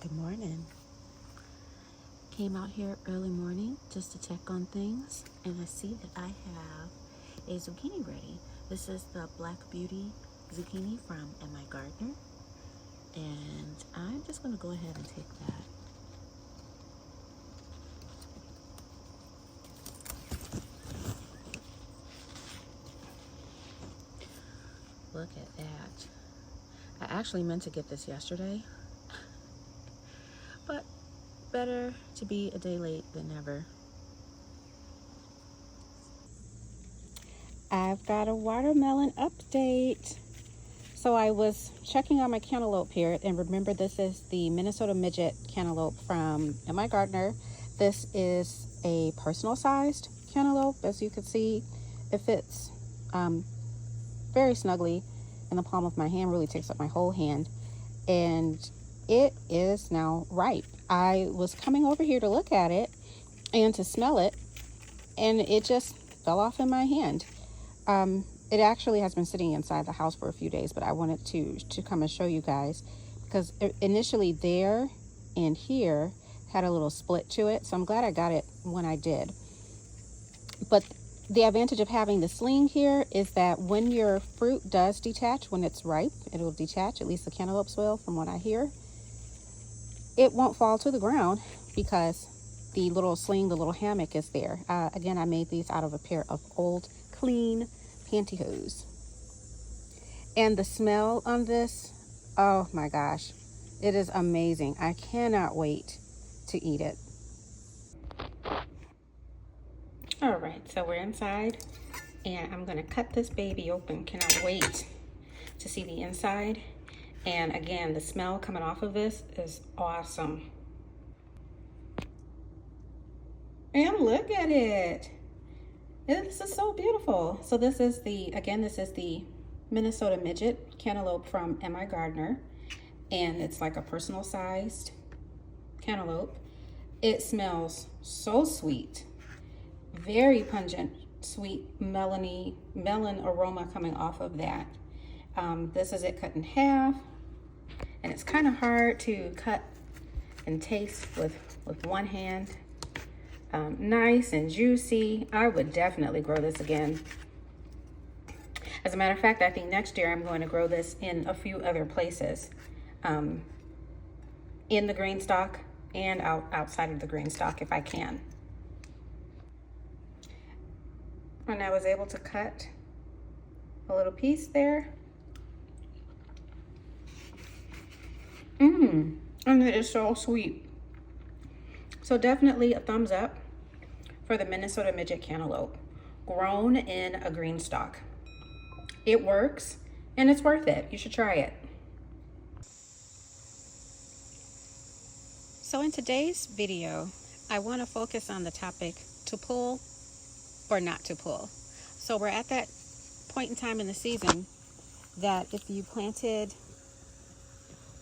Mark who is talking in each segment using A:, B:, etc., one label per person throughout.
A: Good morning. Came out here early morning just to check on things, and I see that I have a zucchini ready. This is the Black Beauty zucchini from My Gardener, and I'm just going to go ahead and take that. Look at that. I actually meant to get this yesterday, but better to be a day late than never. I've got a watermelon update. So I was checking on my cantaloupe here, and remember, this is the Minnesota Midget cantaloupe from My Gardener. This is a personal sized cantaloupe. As you can see, it fits very snugly in the palm of my hand, really takes up my whole hand, and it is now ripe. I was coming over here to look at it and to smell it, and it just fell off in my hand. It actually has been sitting inside the house for a few days, but I wanted to come and show you guys, because initially there and here had a little split to it, so I'm glad I got it when I did. But the advantage of having the sling here is that when your fruit does detach, when it's ripe, it'll detach, at least the cantaloupes will, from what I hear. It won't fall to the ground because the little sling, the little hammock is there. Again, I made these out of a pair of old, clean pantyhose. And the smell on this, oh my gosh, it is amazing. I cannot wait to eat it. All right, so we're inside, and I'm gonna cut this baby open. Cannot wait to see the inside. And again, the smell coming off of this is awesome. And look at it. This is so beautiful. So this is the Minnesota Midget cantaloupe from My Gardener, and it's like a personal sized cantaloupe. It smells so sweet, very pungent, sweet melon aroma coming off of that. This is it cut in half, and it's kind of hard to cut and taste with one hand. Nice and juicy. I would definitely grow this again. As a matter of fact, I think next year I'm going to grow this in a few other places, in the GreenStalk and outside of the GreenStalk if I can. And I was able to cut a little piece there. And it is so sweet. So definitely a thumbs up for the Minnesota Midget cantaloupe, grown in a GreenStalk. It works, and it's worth it. You should try it. So in today's video, I want to focus on the topic to pull or not to pull. So we're at that point in time in the season that if you planted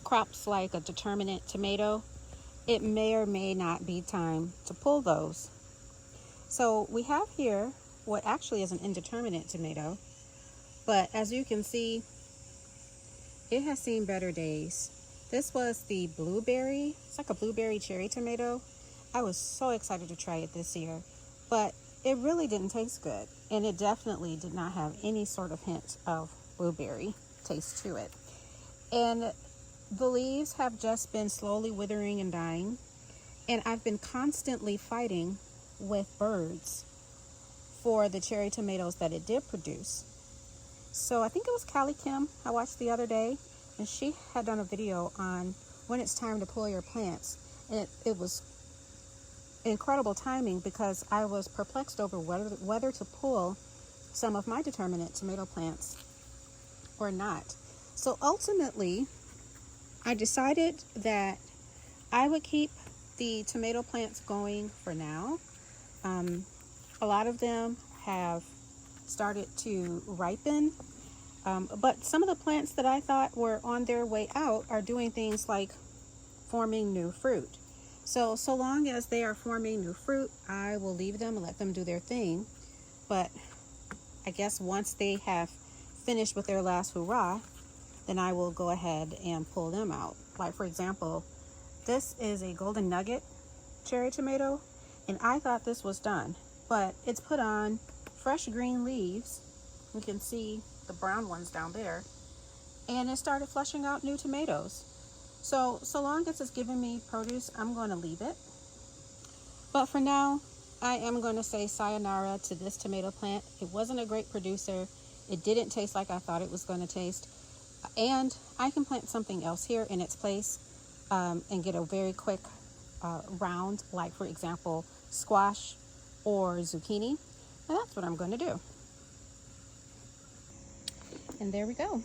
A: crops like a determinate tomato, it may or may not be time to pull those. So we have here what actually is an indeterminate tomato, but as you can see, it has seen better days. This was the blueberry. It's like a blueberry cherry tomato. I was so excited to try it this year, but it really didn't taste good, and it definitely did not have any sort of hint of blueberry taste to it. And the leaves have just been slowly withering and dying, and I've been constantly fighting with birds for the cherry tomatoes that it did produce. So I think it was Callie Kim I watched the other day, and she had done a video on when it's time to pull your plants, and it was incredible timing because I was perplexed over whether to pull some of my determinate tomato plants or not. So ultimately, I decided that I would keep the tomato plants going for now. A lot of them have started to ripen, but some of the plants that I thought were on their way out are doing things like forming new fruit. So long as they are forming new fruit, I will leave them and let them do their thing. But I guess once they have finished with their last hurrah, then I will go ahead and pull them out. Like, for example, This is a golden nugget cherry tomato, and I thought this was done, but it's put on fresh green leaves. You can see the brown ones down there, and it started flushing out new tomatoes. So long as it's giving me produce, I'm going to leave it. But for now, I am going to say sayonara to this tomato plant. It wasn't a great producer. It didn't taste like I thought it was going to taste. And I can plant something else here in its place and get a very quick round, like for example, squash or zucchini. And that's what I'm going to do. And there we go.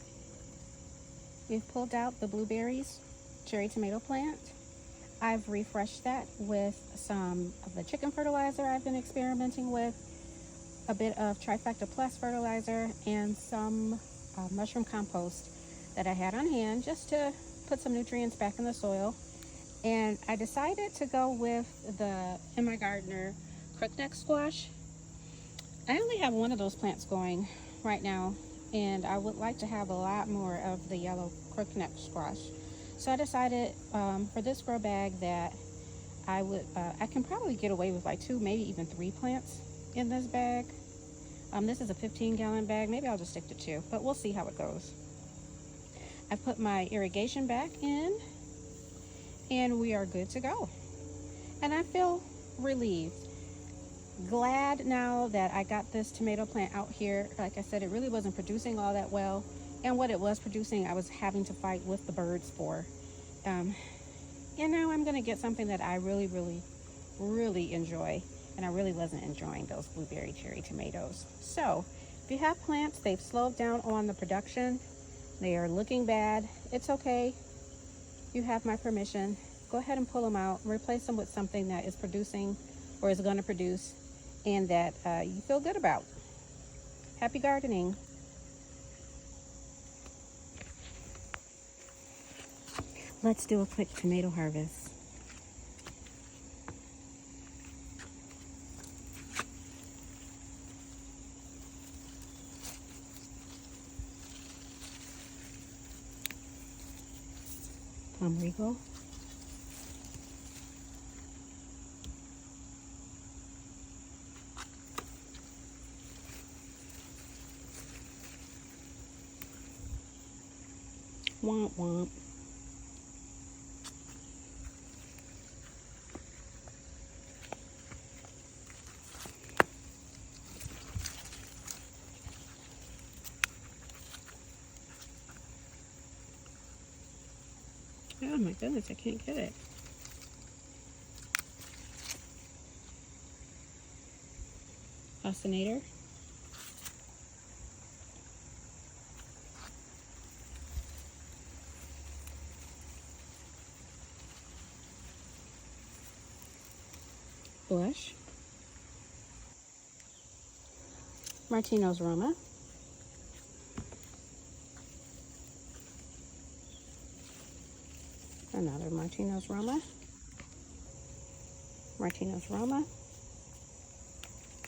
A: We've pulled out the blueberries cherry tomato plant. I've refreshed that with some of the chicken fertilizer I've been experimenting with, a bit of Trifecta Plus fertilizer, and some mushroom compost that I had on hand just to put some nutrients back in the soil. And I decided to go with the In My Gardener crookneck squash. I only have one of those plants going right now, and I would like to have a lot more of the yellow crookneck squash. So I decided for this grow bag that I can probably get away with like 2, maybe even 3 plants in this bag. This is a 15-gallon bag. Maybe I'll just stick to 2, but we'll see how it goes. I put my irrigation back in, and we are good to go. And I feel relieved. Glad now that I got this tomato plant out here. Like I said, it really wasn't producing all that well. And what it was producing, I was having to fight with the birds for. And now I'm going to get something that I really, really, really enjoy. And I really wasn't enjoying those blueberry cherry tomatoes. So if you have plants, they've slowed down on the production. They are looking bad. It's okay. You have my permission. Go ahead and pull them out. Replace them with something that is producing or is going to produce and that you feel good about. Happy gardening. Let's do a quick tomato harvest. Plum Regal. Womp womp. Oh my goodness, I can't get it. Fascinator. Bush. Martino's Roma. Another Martino's Roma. Martino's Roma.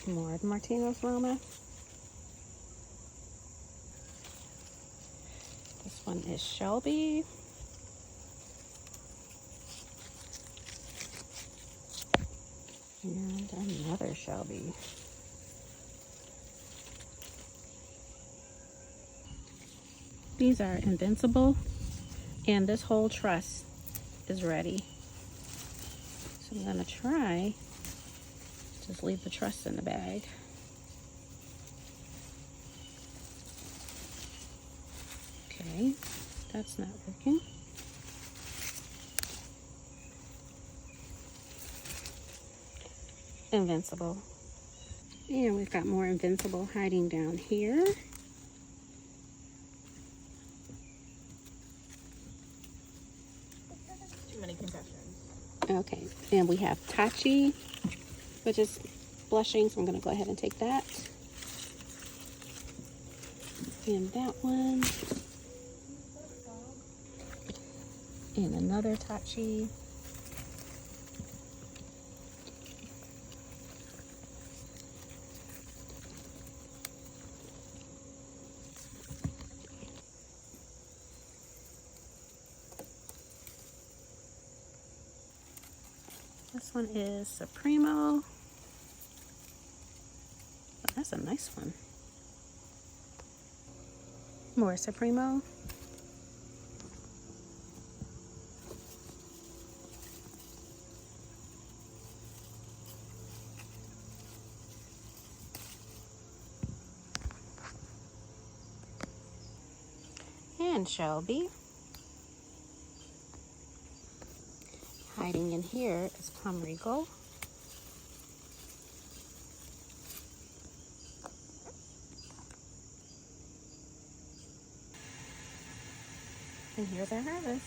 A: More Martino's Roma. This one is Shelby. And another Shelby. These are Invincible, and this whole truss is ready. So I'm gonna try just leave the truss in the bag. Okay, that's not working. Invincible. And we've got more Invincible hiding down here.
B: Too many concussions.
A: Okay, and we have Tachi, which is blushing, so I'm going to go ahead and take that. And that one. And another Tachi. This one is Supremo. Oh, that's a nice one. More Supremo. And Shelby. Hiding in here is Palm Regal. And here's our harvest.